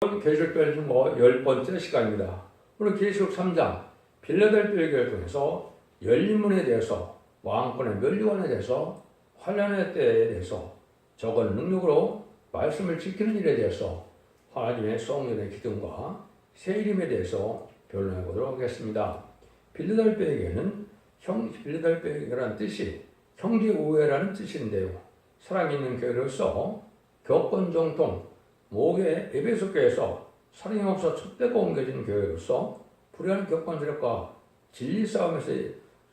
계시록별 중고 10번째 시간입니다. 오늘 계시록 3장 빌라델피아 교회를 통해서 열린문에 대해서, 왕권의 면류관에 대해서, 환란의 때에 대해서, 적은 능력으로 말씀을 지키는 일에 대해서, 하나님의 성령의 기둥과 새 이름에 대해서 변론해 보도록 하겠습니다. 빌라델피아에게는 빌라델피아라는 뜻이 형제 우애라는 뜻인데요. 사랑있는 교회로서 교권정통 모교의 에베소 교회에서 사랑이 없어 촛대가 옮겨진 교회로서 불의한 교권 세력과 진리 싸움에서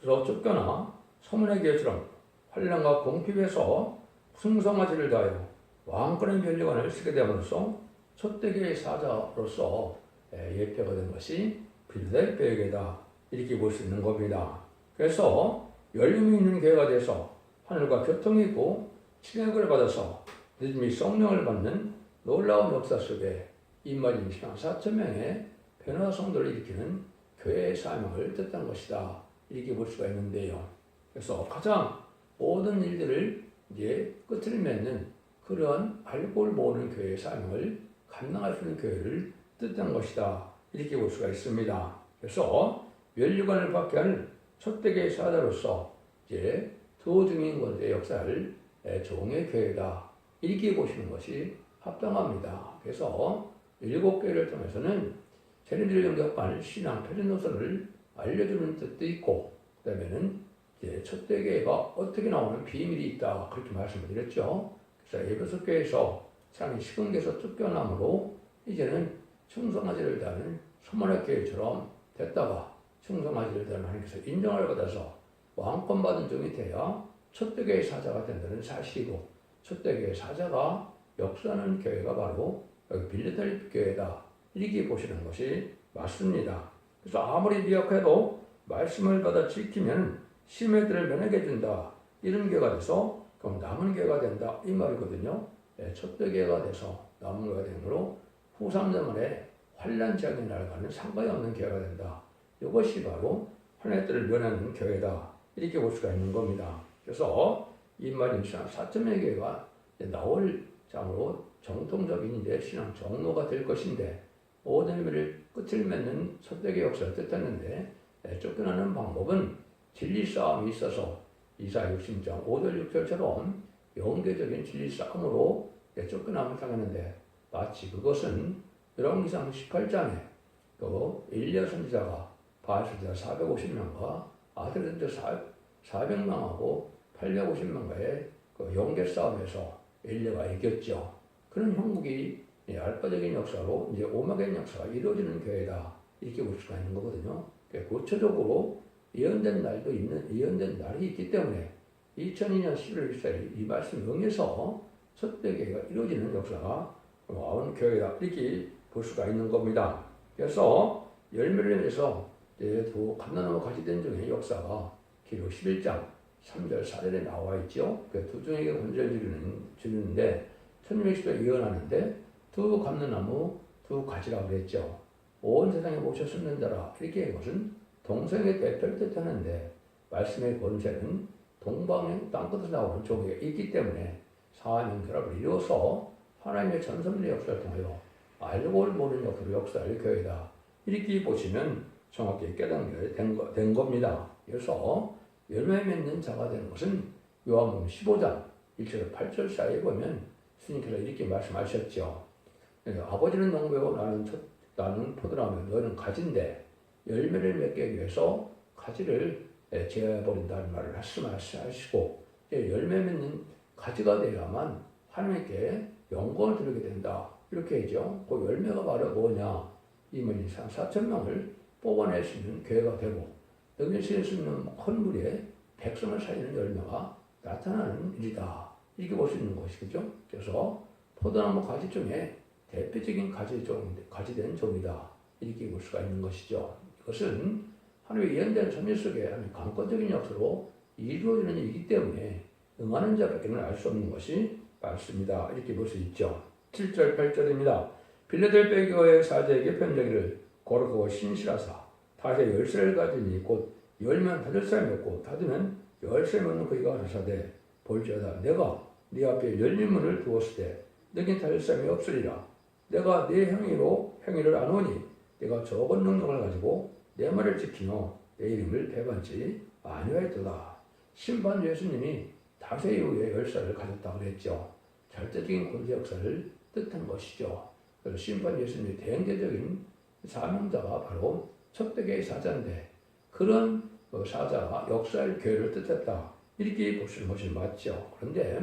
쫓겨나 서문의 교회처럼 환란과 공핍에서 풍성화지를 다하여 왕권의 면류관을 쓰게 됨으로써 촛대교의 사자로서 예표가 된 것이 빌라델피아 교회다, 이렇게 볼 수 있는 겁니다. 그래서 열림이 있는 교회가 돼서 하늘과 교통이 있고 칭액을 받아서 믿음이 성령을 받는 놀라운 역사 속에 임마진 신앙 4,000명의 변화 성도를 일으키는 교회의 사명을 뜻한 것이다, 이렇게 볼 수가 있는데요. 그래서 가장 모든 일들을 이제 끝을 맺는 그러한 알고를 모으는 교회의 사명을 감당할 수 있는 교회를 뜻한 것이다, 이렇게 볼 수가 있습니다. 그래서 면류관을 받게 할 촛대교의 사자로서 이제 두 증인권의 역사를 종의 교회다, 이렇게 보시는 것이 합당합니다. 그래서 7교회를 통해서는 세례를 영접할 신앙 표준 노선을 알려주는 뜻도 있고, 그 다음에는 이제 촛대교회가 어떻게 나오는 비밀이 있다, 그렇게 말씀을 드렸죠. 그래서 에베소 교회에서 사람이 식은계에서 쫓겨남으로 이제는 충성하지를 다하는 서문의 교회처럼 됐다가 충성하지를 다하는 하나님께서 인정을 받아서 왕권 받은 종이 돼야 촛대교회의 사자가 된다는 사실이고, 촛대교회의 사자가 역사하는 교회가 바로 여기 빌라델피아 교회다, 이렇게 보시는 것이 맞습니다. 그래서 아무리 미약해도 말씀을 받아 지키면 심의 들을 면하게 준다, 이런 교회가 돼서 그럼 남은 교회가 된다, 이 말이거든요. 촛대교회가 돼서 남은 교회가 되므로 후삼자만의 환란 지역에 날아가는 상관이 없는 교회가 된다. 이것이 바로 환란의 때를 면하는 교회다, 이렇게 볼 수가 있는 겁니다. 그래서 임마진 신앙 4,000명의 교회가 나올 장으로 정통적인 이제 신앙 정로가 될 것인데, 모든 의미를 끝을 맺는 촛대교회 역사를 뜻했는데, 쫓겨나는 방법은 진리 싸움이 있어서 이사야 60장 5절 6절처럼 영계적인 진리 싸움으로 쫓겨남을 당했는데, 마치 그것은 열왕기상 18장에 또 엘리야 선지자가 바알 선지자 450명과 아들 선지자 400명하고 850명과의 그 영계 싸움에서 엘리야가 이겼죠. 그런 형국이 알파적인 역사로 이제 오마겐 역사가 이루어지는 교회다, 이렇게 볼 수가 있는 거거든요. 구체적으로 예언된 날이 있기 때문에 2002년 11월 14일 이 말씀 응해서 촛대교회가 이루어지는 역사가 나온 교회다, 이렇게 볼 수가 있는 겁니다. 그래서 열매를 맺어서 두 감나무 같이 된 중에 역사가 기록 11장 3절 4절에 나와 있죠. 두 종에게 권세를 주는데 1610에 예언하는데 두 감람나무 두 가지라고 그랬죠. 온 세상에 모쳐 숨는 자라, 이렇게 한 것은 동성의 대표를 뜻하는데, 말씀의 권세는 동방의 땅끝에서 나오는 종에게 있기 때문에 사명 결합을 이루어서 하나님의 전선의 역사를 통하여 알고 모르는 역사를 교회다, 이렇게 보시면 정확히 깨닫게 된 겁니다. 그래서 열매 맺는 자가 되는 것은 요한복음 15장 1절 8절 사이에 보면 스님께서 이렇게 말씀하셨죠. 아버지는 농부요, 나는 포도나무, 너는 가지인데 열매를 맺기 위해서 가지를 제어해버린다는 말을 말씀하시고, 열매 맺는 가지가 되어야만 하나님께 영광을 드리게 된다, 이렇게 하죠. 그 열매가 바로 뭐냐, 임마진 4,000명을 뽑아낼 수 있는 교회가 되고, 여기서 수 있는 큰 무리에 백성을 살리는 열매가 나타나는 일이다, 이렇게 볼 수 있는 것이죠. 그래서 포도나무 가지 중에 대표적인 가지된 종이다, 이렇게 볼 수가 있는 것이죠. 이것은 하나님의 예언된 섭리 속에 강권적인 역사로 이루어지는 일이기 때문에 응하는 자밖에는 알 수 없는 것이 맞습니다, 이렇게 볼 수 있죠. 7절 8절입니다. 빌라델피아 교회 사자에게 편지하기를 거룩하고 신실하사 다시 10살을 가지니 곧 열면 5살 먹고 닫으면 10살 먹는 그이가 가라사대, 볼지어다 내가 네 앞에 열린 문을 두었을 때 너긴 5살이 없으리라. 내가 내 행위를 안 오니 내가 적은 능력을 가지고 내 말을 지키며 내 이름을 배반치 아니하였도다. 심판 예수님이 다세 이후에 열쇠를 가졌다고 그랬죠. 절대적인 군대 역사를 뜻한 것이죠. 그래서 심판 예수님의 대행제적인 사명자가 바로 척대계의 사자인데 그런 사자가 역사의 교회를 뜻했다. 이렇게 보시는 것이 맞죠. 그런데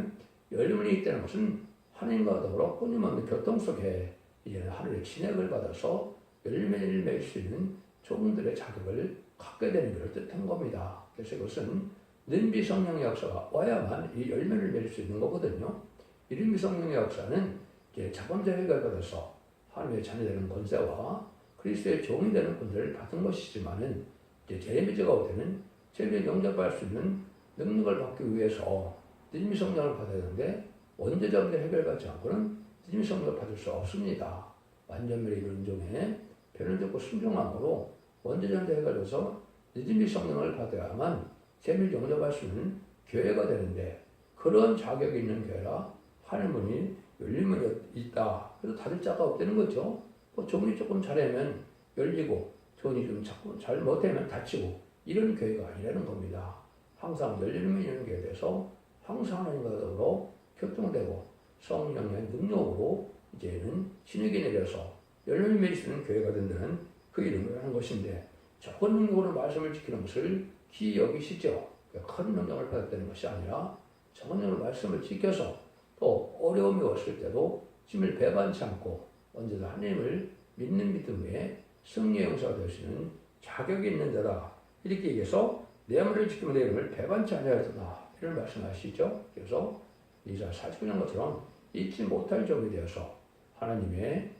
열림문이 있다는 것은 하나님과 더불어 끊임없는 교통 속에 이제는 하늘의 진액을 받아서 열매를 맺을 수 있는 종들의 자격을 갖게 되는 것을 뜻한 겁니다. 그래서 이것은 능비 성령의 역사가 와야만 이 열매를 맺을 수 있는 거거든요. 이 능비 성령의 역사는 이제 자범죄 회개를 받아서 하나님의 자녀되는 권세와 그리스도의 종이 되는 권세를 받은 것이지만은 이제 제미제가 올 때는 제미에 영접할 수 있는 능력을 받기 위해서 능비 성령을 받아야 하는데 원죄자분의 해결받지 않고는 능비 성령을 받을 수 없습니다. 완전멸의 이런 종에 변을 듣고 순종함으로 원죄자분의 해결돼서 능비 성령을 받아야만 재미를 영접할 수 있는 교회가 되는데 그런 자격이 있는 교회라 하늘문이 열림문이 있다. 그래서 닫을 자가 없다는 거죠. 종이 조금 잘하면 열리고 종이 좀 자꾸 잘 못하면 닫히고 이런 교회가 아니라는 겁니다. 항상 열리는 문이 있는 교회에 대해서 항상 하나님과 더불어 교통되고 성령의 능력으로 이제는 신에게 내려서 열매를 맺을 수 있는 교회가 된다는 그 이름을 하는 것인데 적은 능력으로 말씀을 지키는 것을 기 여기시죠. 큰 능력을 받았다는 것이 아니라 적은 능력으로 말씀을 지켜서 또 어려움이 왔을 때도 짐을 배반치 않고 언제도 하나님을 믿는 믿음에 승리의 용사가 될 수 있는 자격이 있는 자다. 이렇게 얘기해서 내 말을 지키면 내 이름을 배반치 아니하였다. 이런 말씀하시죠. 그래서 이사 49년 것처럼 잊지 못할 종이 되어서 하나님의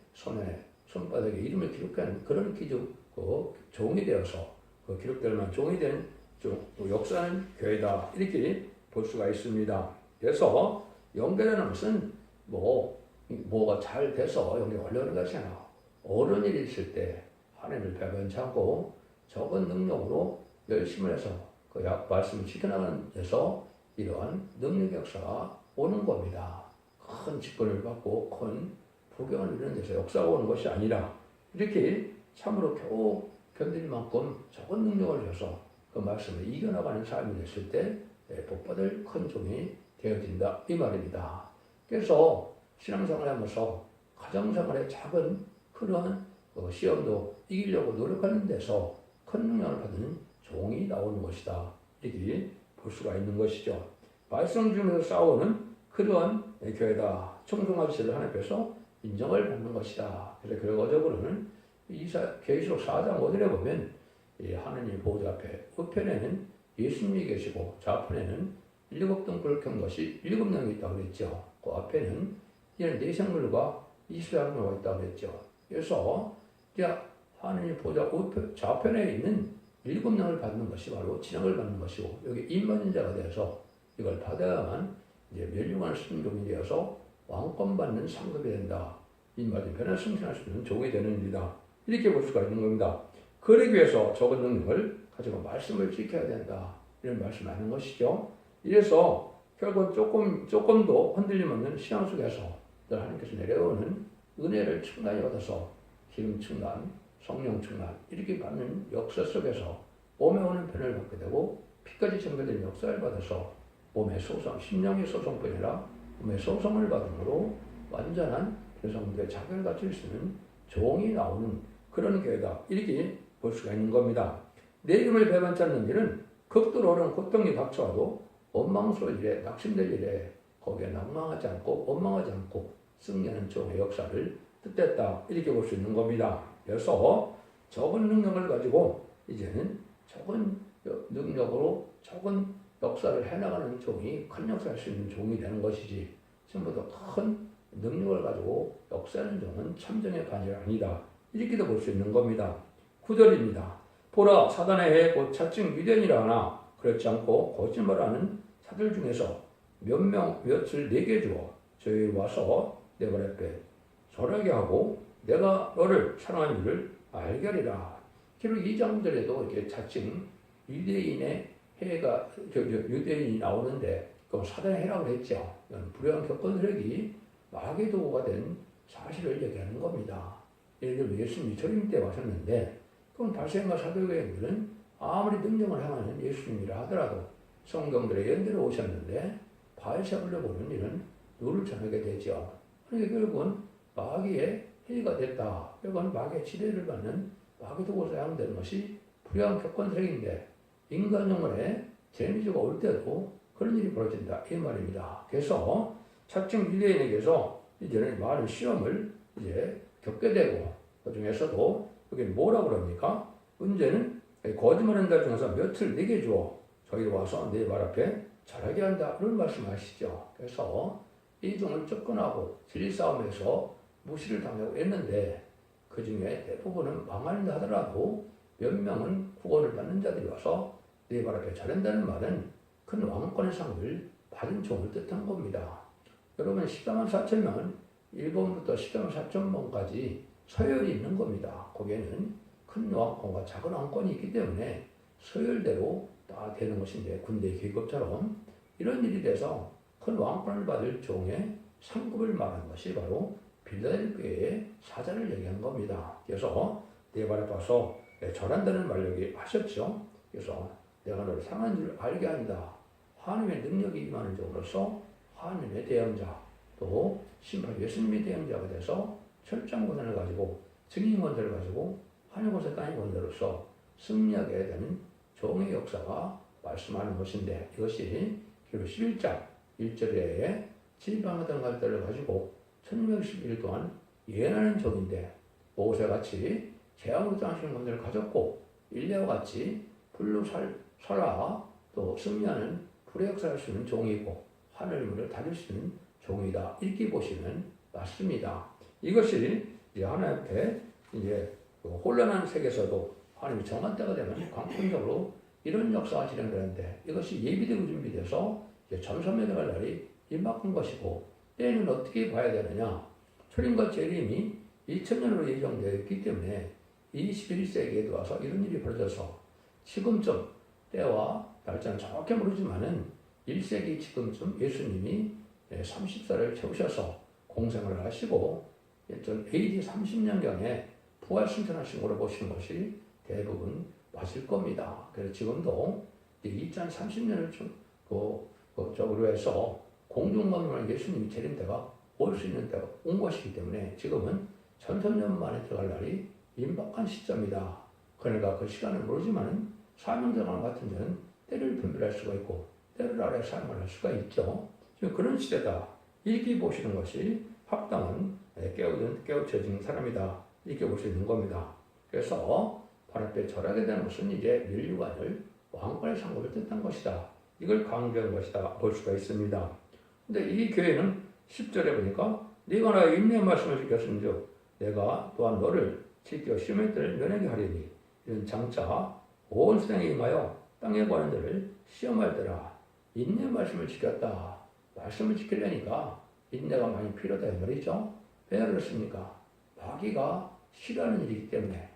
손바닥에 이름을 기록하는 그런 종이 되어서 그 기록될 만한 종이 된 역사는 교회다. 이렇게 볼 수가 있습니다. 그래서 연결하는 것은 뭐가 잘 돼서 연결 올려오는 것이 아니라 옳은 일이 있을 때 하나님을 배반치 않고 적은 능력으로 열심을 해서 그 말씀을 지켜나가는 데서 이러한 능력 역사가 오는 겁니다. 큰 직분을 받고 큰 부경을 이루는 데서 역사가 오는 것이 아니라 이렇게 참으로 겨우 견딜 만큼 적은 능력을 줘서 그 말씀을 이겨나가는 삶이 됐을 때 복받을 큰 종이 되어진다 이 말입니다. 그래서 신앙생활을 하면서 가정생활의 작은 그런 시험도 이기려고 노력하는 데서 큰 능력을 받는 종이 나오는 것이다. 이렇게 볼 수가 있는 것이죠. 말씀 중에서 싸우는 그러한 교회다. 청중아시를 하나님께서 인정을 받는 것이다. 그래서 결과적으로는 계시록 4장 5절에 보면 하느님 보좌 앞에 우편에는 예수님이 계시고 좌편에는 7등 굵은 것이 7명이 있다고 그랬죠. 그 앞에는 이런 네 생물과 20명이 있다고 그랬죠. 그래서 하느님 보좌 좌편에 있는 7명을 받는 것이 바로 진영을 받는 것이고 여기 임받는 자가 되어서 이걸 받아야만 이제 멸류관을 쓰는 종이 되어서 왕권 받는 상급이 된다. 임받은 변을 승진할 수 있는 종이 되는 일이다. 이렇게 볼 수가 있는 겁니다. 그러기 위해서 적은 능력을 가지고 말씀을 지켜야 된다. 이런 말씀을 하는 것이죠. 이래서 결국 조금도 흔들림 없는 신앙 속에서 하나님께서 내려오는 은혜를 충만히 받아서 기름 충만, 성령 충만 이렇게 받는 역사 속에서 몸에 오는 편을 받게 되고 피까지 전개된 역사를 받아서 몸의 소성, 심령의 소성뿐 아니라 몸의 소성을 받음으로 완전한 변성들의 자격을 갖출 수 있는 종이 나오는 그런 교회다. 이렇게 볼 수가 있는 겁니다. 내 이름을 배반치 않는 일은 극도로 어려운 고통이 닥쳐와도 원망스러운 일에 낙심될 일에 거기에 낭망하지 않고 원망하지 않고 승리하는 종의 역사를 뜻했다. 이렇게 볼 수 있는 겁니다. 그래서 적은 능력을 가지고 이제는 적은 능력으로 적은 역사를 해나가는 종이 큰 역사를 할 수 있는 종이 되는 것이지 전부 더 큰 능력을 가지고 역사하는 종은 참정의 반열이 아니다. 이렇게도 볼 수 있는 겁니다. 9절입니다. 보라 사단의 해 곧 차츰 유대인이라 하나 그렇지 않고 거짓말하는 자들 중에서 몇을 내게 주어 저희 와서 내 발 앞에 절하게 하고 내가 너를 사랑하는 줄을 알게 하리라. 기록 2장절에도 이렇게 자칭 유대인의 해가 유대인이 나오는데 그건 사단의 해라고 했죠. 불의한 격건 세력이 마귀 도구가 된 사실을 얘기하는 겁니다. 예를 들면 예수님이 초림 때 와셨는데 그럼 바리새인과 사두개인들은 아무리 능력을 행하는 예수님이라 하더라도 성경들의 연대로 오셨는데 바알세불로 보는 일은 누를 전하게 되죠. 그러니까 결국은 마귀의 해가 됐다. 결국은 마귀의 지배를 받는 마귀 도구 사용되는 것이 불의한 격건색인데 인간 영혼에 재미주가 올 때도 그런 일이 벌어진다 이 말입니다. 그래서 차츰 유대인에게서 이제는 많은 시험을 이제 겪게 되고 그 중에서도 여기 뭐라고 그럽니까? 문제는 거짓말한다 중에서 며칠 내게 주어 저희로 와서 내 말 앞에 잘하게 한다 그런 말씀하시죠. 그래서 이종을 접근하고 진리 싸움에서 무시를 당하고 했는데 그 중에 대부분은 망한다 하더라도 몇 명은 구원을 받는 자들이 와서 내 말 앞에 잘한다는 말은 큰 왕권의 상을 받은 종을 뜻한 겁니다. 여러분 14만 4천 명은 1번부터 14만 4천 명까지 서열이 있는 겁니다. 거기에는 큰 왕권과 작은 왕권이 있기 때문에 서열대로 다 되는 것인데 군대 계급처럼 이런 일이 돼서 큰 왕권을 받을 종의 상급을 말하는 것이 바로 빌라델피아의 사자를 얘기한 겁니다. 그래서 내 발 앞에 와서 절한다는 말 여기 하셨죠. 그래서 내가 너를 상한 줄 알게 한다. 하나님의 능력이 임하는 종으로서 하나님의 대형자 또 심판 예수님의 대형자가 돼서 철장 권한을 가지고 증인 권세를 가지고 하늘 곳에 땅의 권세로서 승리하게 되는 종의 역사가 말씀하는 것인데 이것이 기록 11장 1절에 지방하던 갈대를 가지고 1611일 동안 예언하는 종인데 모세같이 재앙으로 당하시는 권세를 가졌고 일레와 같이 불로 살아 또 승리하는 불의 역사를 할 수 있는 종이고 하늘 문을 닫을 수 있는 종이다. 이렇게 보시면 맞습니다. 이것이 이제 하나님 앞에 이제 혼란한 세계에서도 하나님이 정한 때가 되면 광풍적으로 이런 역사가 진행되는데 이것이 예비되고 준비돼서 이제 전선명에 갈 날이 임박한 것이고 때는 어떻게 봐야 되느냐. 초림과 재림이 2000년으로 예정되어 있기 때문에 21세기에도 와서 이런 일이 벌어져서 지금쯤 때와 날짜는 정확히 모르지만은 1세기 지금쯤 예수님이 30살을 채우셔서 공생을 하시고 AD 30년경에 부활 승천하신 걸로 보시는 것이 대부분 맞을 겁니다. 그래서 지금도 2030년을 적으로 해서 공중만으로 예수님이 재림 때가 올 수 있는 때가 온 것이기 때문에 지금은 1000년 만에 들어갈 날이 임박한 시점이다. 그러니까 그 시간을 모르지만 사명자랑 같은 데는 때를 분별할 수가 있고 때를 알아야 사용을 할 수가 있죠. 지금 그런 시대다. 이렇게 보시는 것이 합당한 깨우쳐진 사람이다. 이렇게 볼 수 있는 겁니다. 그래서 발 앞에 절하게 되는 것은 이제 멸류관을 왕권의 상급을 뜻한 것이다. 이걸 강조한 것이다. 볼 수가 있습니다. 근데 이 교회는 10절에 보니까 네가 나의 인내의 말씀을 지켰은즉 내가 또한 너를 지켜 시험의 때를 면하게 하리니 이런 장차 온 세상에 임하여 땅에 관한 자를 시험할 때라. 인내의 말씀을 지켰다. 말씀을 지키려니까 인내가 많이 필요하다 이 말이죠. 왜 그렇습니까? 마귀가 싫어하는 일이기 때문에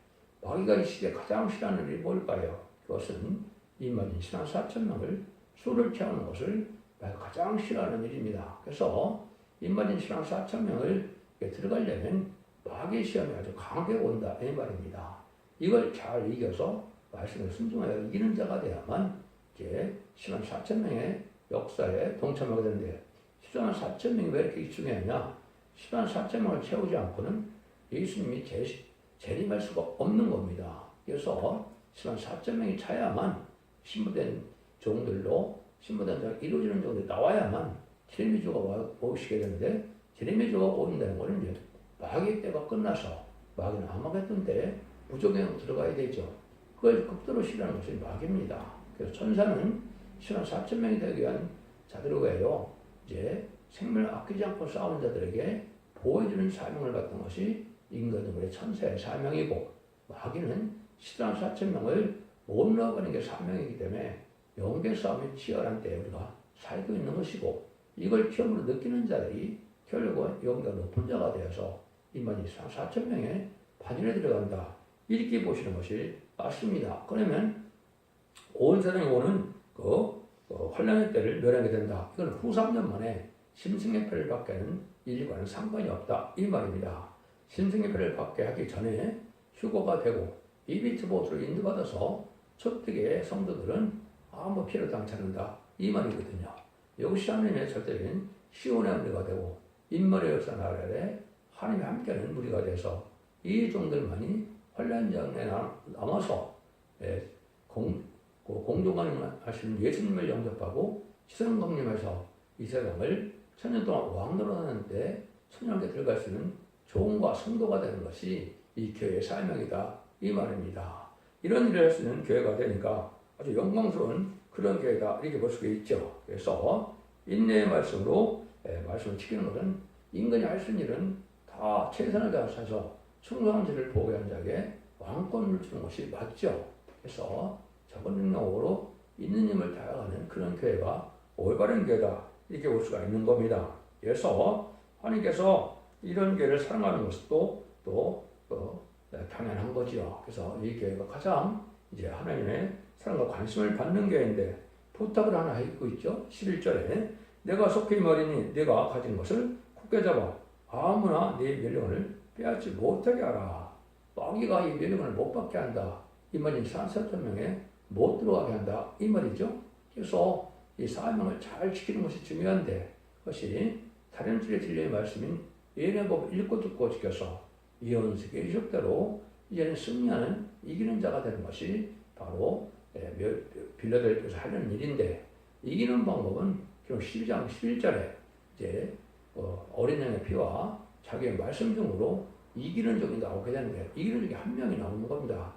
마귀가 이 시대에 가장 싫어하는 일이 뭘까요? 그것은 이만희 신앙 4,000명을 수를 채우는 것을 가장 싫어하는 일입니다. 그래서 이만희 신앙 4,000명을 들어가려면 마귀의 시험이 아주 강하게 온다 이 말입니다. 이걸 잘 이겨서 말씀을 순종하여 이기는 자가 돼야만 이제 10만 4천 명의 역사에 동참하게 되는데 10만 4천 명이 왜 이렇게 중요하냐? 10만 4천 명을 채우지 않고는 예수님이 재림할 수가 없는 겁니다. 그래서 10만 4천 명이 차야만 신부된 종들로 신부된 자가 이루어지는 종들이 나와야만 재림의 주가 오시게 되는데 재림의 주가 오는다는 것은 이제 마귀의 때가 끝나서 마귀는 아마겟돈 때에 무조건 들어가야 되죠. 그걸 극도로 싫어하는 것이 마귀입니다. 그래서 천사는 10만 4천 명이 되기 위한 자들에게요, 이제 생명을 아끼지 않고 싸우는 자들에게 보호해주는 사명을 받던 것이 인간들의 천사의 사명이고, 마귀는 10만 4천 명을 못 넣어가는 게 사명이기 때문에 영계 싸움이 치열한 때에 우리가 살고 있는 것이고, 이걸 처음으로 느끼는 자들이 결국은 영계가 높은 자가 되어서 인간이 4천 명의 반열에 들어간다. 이렇게 보시는 것이 맞습니다. 그러면 온 세상에 오는 환란의 때를 멸하게 된다. 이건 후 3년 만에 심승의 표를 받게 하는 일과는 상관이 없다 이 말입니다. 심승의 표를 받게 하기 전에 휴거가 되고 이비트 보트로 인도받아서 촛대기의 성도들은 아무 피해도 당치 않는다 이 말이거든요. 이것이 하나님의 절대적인 시온의 무리가 되고 인물의 역사 나라에 하나님이 함께하는 무리가 돼서 이 종들만이 환란장에 남아서 공동하는 하시는 예수님을 영접하고 시선 공림해서 이 세상을 천년 동안 왕노로 하는데 천년에 들어갈 수 있는 종과 성도가 되는 것이 이 교회의 사명이다 이 말입니다. 이런 일을 할 수 있는 교회가 되니까 아주 영광스러운 그런 교회다 이렇게 볼 수가 있죠. 그래서 인내의 말씀으로 말씀을 지키는 것은 인간이 할 수 있는 일은 다 최선을 다해서 충성한 죄를 보호한 자에게 왕권을 주는 것이 맞죠. 그래서 적은 능력으로 있는 힘을 다해가는 그런 교회가 올바른 교회다 이렇게 볼 수가 있는 겁니다. 그래서 하나님께서 이런 교회를 사랑하는 것도 또 당연한 거지요. 그래서 이 교회가 가장 이제 하나님의 사랑과 관심을 받는 교회인데 부탁을 하나 하고 있죠. 11절에 내가 속히 말이니 내가 가진 것을 굳게 잡아 아무나 네 멸령을 빼앗지 못하게 하라. 마귀가 이 멸령을 못 받게 한다. 이 말인 4,000명에 못 들어가게 한다. 이 말이죠. 그래서 이 사명을 잘 지키는 것이 중요한데 그것이 다른 줄의 진리의 말씀인 예언법 읽고 듣고 지켜서 예언석의 이적대로 이제는 승리하는 이기는 자가 되는 것이 바로 빌라델피아에서 하려는 일인데 이기는 방법은 그럼 12장 11절에 이제 어린 양의 피와 자기의 말씀 중으로 이기는 적이 나오게 되는데 이기는 적이 한 명이 나오는 겁니다.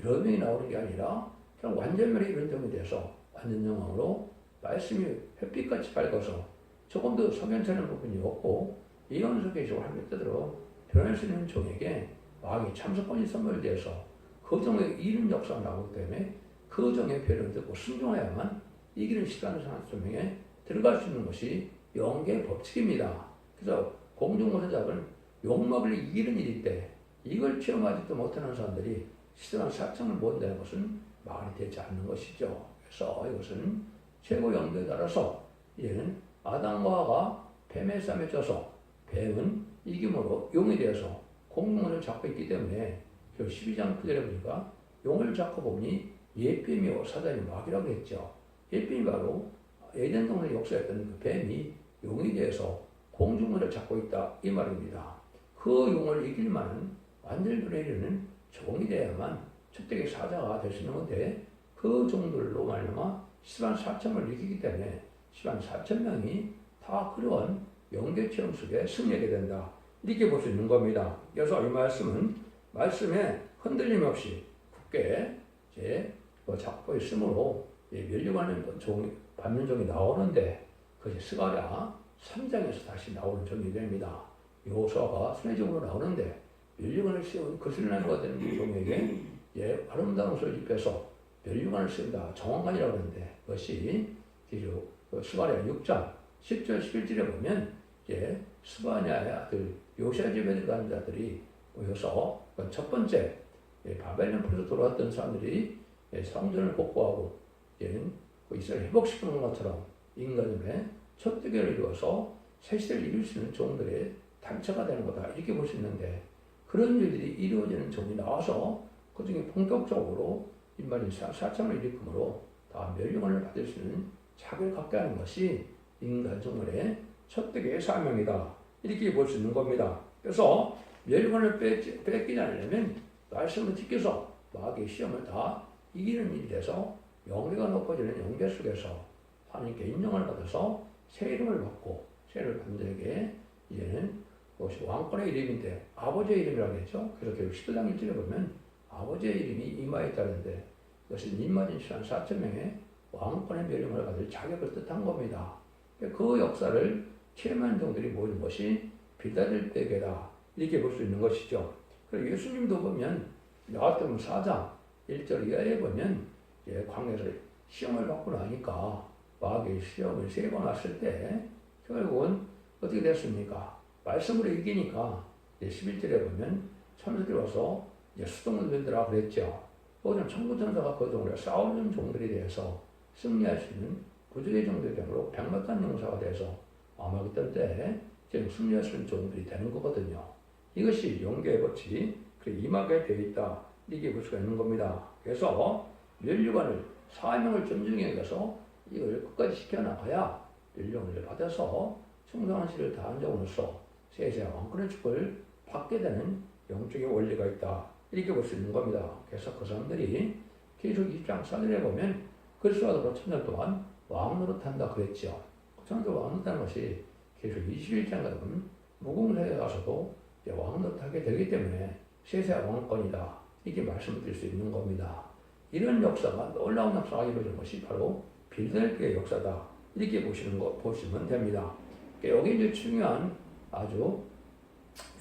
여러 명이 나오는 게 아니라 그냥 완전멸의 이런 점이 돼서 완전 영광으로 말씀이 햇빛같이 밝아서 조금도 석연찮은 부분이 없고 예언석의 이적을 하며 뜻대로 변할 수 있는 종에게 마귀 참석권이 선물돼서 그 종의 이기는 역사가 나오기 때문에 그 종의 배를 듣고 순종해야만 이기는 시간을 사는 소명에 들어갈 수 있는 것이 영계의 법칙입니다. 그래서 공중모사작은 욕먹을 이기는 일일 때 이걸 체험하지도 못하는 사람들이 시대한 사청을 본다는 것은 말이 되지 않는 것이죠. 그래서 이것은 최고 영도에 따라서 이제는 아담과 하와가 뱀의 쌈에 쪄서 뱀은 이김으로 용이 되어서 공중을 잡고 있기 때문에 12장 9절에 보니까 용을 잡고 보니 옛뱀이요 사단이 마귀라고 했죠. 옛뱀이 바로 에덴 동산에 역사했던 그 뱀이 용이 되어서 공중을 잡고 있다 이 말입니다. 그 용을 이길 만한 완전히 이르는 종이 되어야만 촛대기 사자가 될 수 있는 건데 그 종들로 말미암아 104,000명을 이기기 때문에 104,000명이 다 그런 영계 체험 속에 승리하게 된다 이렇게 볼 수 있는 겁니다. 그래서 이 말씀은 말씀에 흔들림 없이 굳게 이제 잡고 있으므로 멸류관을 받는 종이 나오는데 그것이 스가랴 3장에서 다시 나오는 종이 됩니다. 여호수아가 순회적으로 나오는데 멸류관을 씌운 거슬나무가 되는 종에게 아름다운 옷을 입혀서 멸류관을 씌운다 정황관이라고 하는데 그것이 스가랴 6장 10절 11절에 보면 스바냐의 아들 요시아집에 들어간 자들이 모여서 첫 번째 바벨론에서 돌아왔던 사람들이 성전을 복구하고 이스라엘 회복시키는 것처럼 인간의 첫 대결을 이루어서 새 시대를 이룰 수 있는 종들의 단체가 되는 거다 이렇게 볼 수 있는데 그런 일들이 이루어지는 종이 나와서 그 중에 본격적으로 인말인 사창을 일으킴으로 다 멸류관을 받을 수 있는 자격을 갖게 하는 것이 인간 종들의 첫 대결의 사명이다 이렇게 볼 수 있는 겁니다. 그래서 멸류관을 뺏기지 않으려면 말씀을 지켜서 마귀의 시험을 다 이기는 일이 돼서 영계가 높아지는 영계 속에서 하나님께 인정을 받아서 새 이름을 받고 새 이름을 받는 자에게 이제는 그것이 왕권의 이름인데 아버지의 이름이라고 했죠. 그래서 결국 10장 1절에 보면 아버지의 이름이 이마에 있다는데 그것은 인마진 104,000명의 왕권의 멸령을 받을 자격을 뜻한 겁니다. 그 역사를 체험한 종들이 모이는 것이 빌라델피아다 이렇게 볼 수 있는 것이죠. 그리고 예수님도 보면 야고보서 4장 1절 이하에 보면 광야에서 시험을 받고 나니까 마귀의 시험을 3번 왔을 때 결국은 어떻게 됐습니까? 말씀으로 이기니까 11절에 보면 천사들이 와서 수동을 들더라 그랬죠. 거기는 천부천사가 그 종으로 싸우는 종들에 대해서 승리할 수 있는 구주의 종들이 되므로 백마탄 용사가 돼서 왕마귀 때 지금 승리하시는 종들이 되는 거거든요. 이것이 용계의 법칙이 임하게 되어 있다. 이렇게 볼 수가 있는 겁니다. 그래서 멸류관을 사명을 존중해 여겨서 이걸 끝까지 지켜나가야 멸류관을 받아서 충성한 시를 다한 자로서 세세한 왕권의 축을 받게 되는 영적인 원리가 있다. 이렇게 볼 수 있는 겁니다. 그래서 그 사람들이 계속 20장 4절에 보면 그리스도와 천년 동안 왕 노릇한다 그랬죠. 천년 왕 노릇하는 것이 계속 21장에 보면 무궁세에 가서도 왕 노릇하게 되기 때문에 세세한 왕권이다. 이렇게 말씀드릴 수 있는 겁니다. 이런 역사가 놀라운 역사가 이루어진 것이 바로 빌드델피아의 역사다. 이렇게 보시면 됩니다. 여기 이제 중요한 아주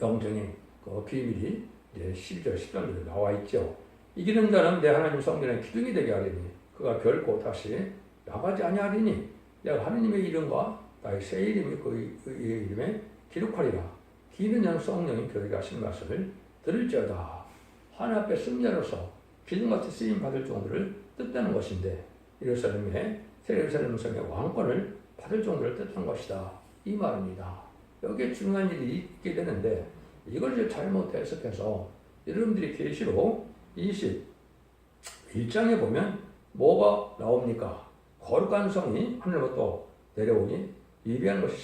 영적인 그 비밀이 이제 12절, 13절에 나와 있죠. 이기는 자는 내 하나님 성전의 기둥이 되게 하리니 그가 결코 다시 나가지 아니하리니 내가 하나님의 이름과 나의 새 이름이 그의 이름에 기록하리라. 기는 자는 성령이 그에게 하신 말씀을 들을지어다. 하나님 앞에 승자로서 기둥같이 쓰임 받을 정도를 뜻하는 것인데 예루살렘의 새 예루살렘 성의 왕권을 받을 정도를 뜻하는 것이다. 이 말입니다. 여기에 중요한 일이 있게 되는데 이걸 이제 잘못 해석해서 여러분들이 계시록 21장에 보면 뭐가 나옵니까? 거룩한 성이 하늘로부터 내려오니 예비한 것이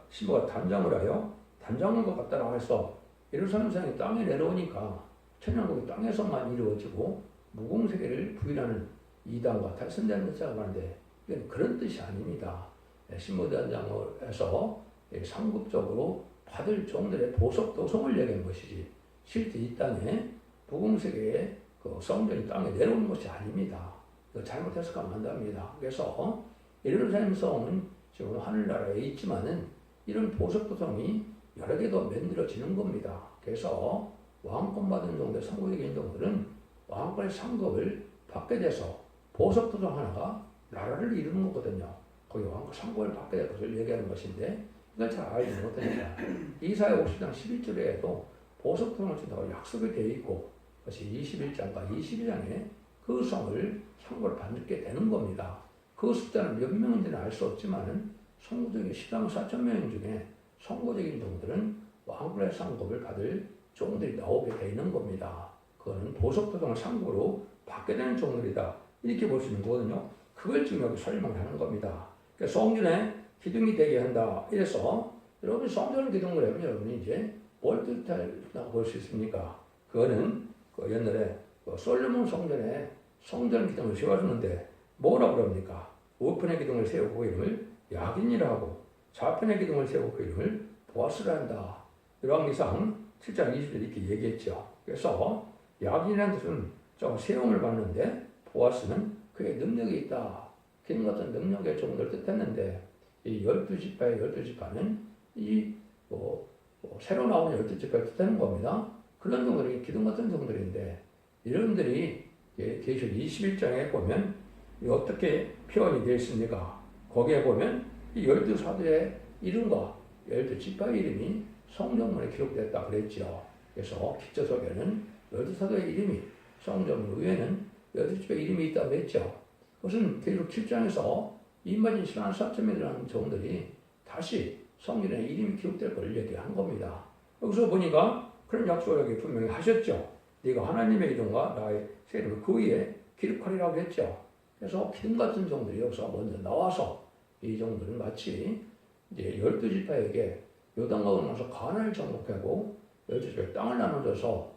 신부가 단장을 하여 단장한 것 같다라고 해서 예루살렘 성이 땅에 내려오니까 천년국이 땅에서만 이루어지고 무공세계를 부인하는 이단과 탈선자는 자가 하는데 이건 그런 뜻이 아닙니다. 신부단장을 해서 상급적으로 받을 종들의 보석 도성을 얘기한 것이지 실제 이 땅에 무공세계의 그 성전이 땅에 내려오는 것이 아닙니다. 이거 잘못 해석하면 안 됩니다. 그래서 예루살렘 성은 지금 하늘나라에 있지만은 이런 보석 도성이 여러 개 더 만들어지는 겁니다. 그래서 왕권 받은 종들, 상급적인 종들은 왕권의 상급을 받게 돼서 보석 도성 하나가 나라를 이루는 거거든요. 거기 왕권 상급을 받게 될 것을 얘기하는 것인데 이걸 잘 알지 못하니까 이사야 50장 11절에도 보석 도성을 준다고 약속이 되어 있고 그것이 21장과 22장에 그 성을 상급을 받게 되는 겁니다. 그 숫자는 몇 명인지는 알 수 없지만은 성구적인 시당 4,000명 중에 성고적인 종들은 왕권의 상급을 받을 종들이 나오게 되는 겁니다. 그거는 보석도성을 상급으로 받게 되는 종들이다. 이렇게 볼 수 있는 거거든요. 그걸 지금 여기 설명을 하는 겁니다. 그러니까 성전의 기둥이 되게 한다. 이래서 여러분이 성전을 기둥을 하면 여러분이 이제 뭘 뜻하다고 볼 수 있습니까? 그거는 그 옛날에 그 솔로몬 성전에 성전 기둥을 세워주는데 뭐라고 그럽니까? 우편의 기둥을 세우고 그 이름을 야긴이라 하고 좌편의 기둥을 세우고 그 이름을 보아스라 한다. 열왕기상 7장 20절 이렇게 얘기했죠. 그래서 야긴이라는 뜻은 좀 세움을 받는데 보아스는 그의 능력이 있다. 기둥 같은 능력의 종을 뜻했는데 이 12지파의 12지파는 새로 나오는 12지파를 뜻하는 겁니다. 그런 종들이 기둥 같은 종들인데 여러분들이 계시록 21장에 보면 어떻게 표현이 되어 있습니까? 거기에 보면 이 12사도의 이름과 12지파의 이름이 성경문에 기록됐다 그랬죠. 그래서 기초석에는 12사도의 이름이 성경문 위에는 12지파의 이름이 있다고 했죠. 그것은 계시록 7장에서 임마진 신앙 4,000명이라는 종들이 다시 성경에 이름이 기록될 걸 얘기한 겁니다. 여기서 보니까 그런 약속을 여기 분명히 하셨죠. 네가 하나님의 이름과 나의 새 이름을 그 위에 기록하리라고 했죠. 그래서 기둥 같은 종들이 여기서 먼저 나와서 이 종들은 마치 이제 12지파에게 요단강을 나서 가나안을 정복하고 12지파의 땅을 나눠줘서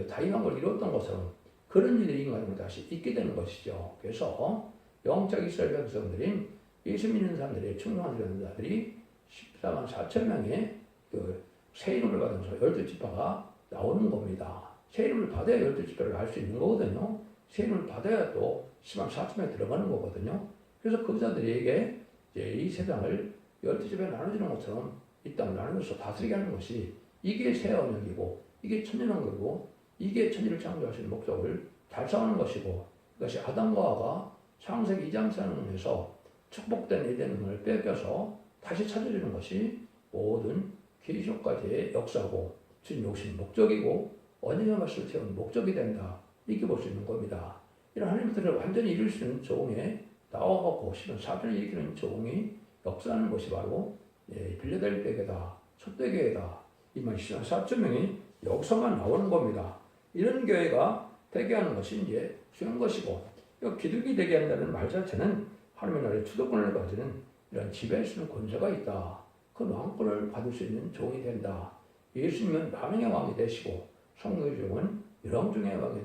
다임한 걸 이뤘던 것처럼 그런 일이 인간에 다시 있게 되는 것이죠. 그래서 영적 이스라엘 백성들인 예수 믿는 사람들이 충성한 자들이 14만 4천 명의 그 새 이름을 받으면서 12지파가 나오는 겁니다. 새 이름을 받아야 12지파를 알 수 있는 거거든요. 새 이름을 받아야 또 10만 4천 명에 들어가는 거거든요. 그래서 그 자들에게 이제 이 세상을 12지파에 나눠주는 것처럼 이 땅을 나누면서 다스리게 하는 것이 이게 새 언약이고 이게 천년왕국이고 이게 천지를 창조하시는 목적을 달성하는 것이고 그것이 아담과 하와가 창세기 2장 산에서 축복된 에덴을 뺏겨서 다시 찾아주는 것이 모든 계시록까지의 역사고 주님 오신 목적이고 언약의 말씀을 채우는 목적이 된다. 이렇게 볼 수 있는 겁니다. 이런 하나님의 뜻을 완전히 이룰 수 있는 종에 나와갖고 14편을 일으키는 종이 역사하는 것이 바로 빌라델피아교회다, 초대교회다, 이만 14.명이 여기서만 나오는 겁니다. 이런 교회가 되게 하는 것이 이제 중요한 것이고, 기득이 되게 한다는 말 자체는 하나님의 나라의 주도권을 가지는 이런 지배할 수 있는 권세가 있다. 그 왕권을 받을 수 있는 종이 된다. 예수님은 만왕의 왕이 되시고 성령의 종은 일왕중의 왕이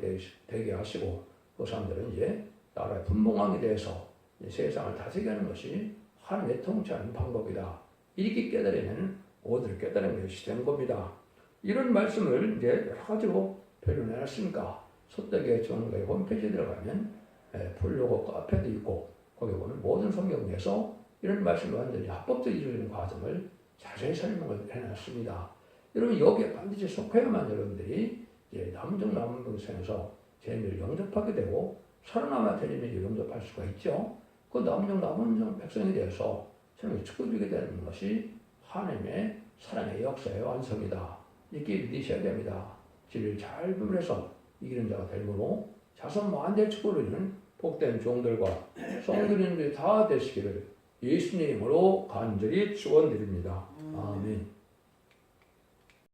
되게 하시고 그 사람들은 이제 나라의 분봉왕이 돼서 세상을 다스리게 하는 것이 하나님의 통치하는 방법이다. 이렇게 깨달으면 오늘 깨달은 것이 된 겁니다. 이런 말씀을 이제 여러 가지로 표현해놨으니까 소떼교회 정교회 홈페이지에 들어가면 블로그 카페도 있고 거기 보면 모든 성경에서 이런 말씀을 완전히 합법적으로 이루어지는 과정을 자세히 설명을 해놨습니다. 여러분 여기에 반드시 속해야만 여러분들이 이제 남은 병생에서 재미를 영접하게 되고 살아남아야 재미를 영접할 수가 있죠. 그 남은 백성에 대해서 재미를 축복주게 되는 것이 하나님의 사랑의 역사의 완성이다. 이렇게 믿으셔야 됩니다. 진리를 잘 분별해서 이기는 자가 되므로 자손 만대 축복을 이루는 복된 종들과 성도님들이 다 되시기를 예수님으로 간절히 축원드립니다. 아멘.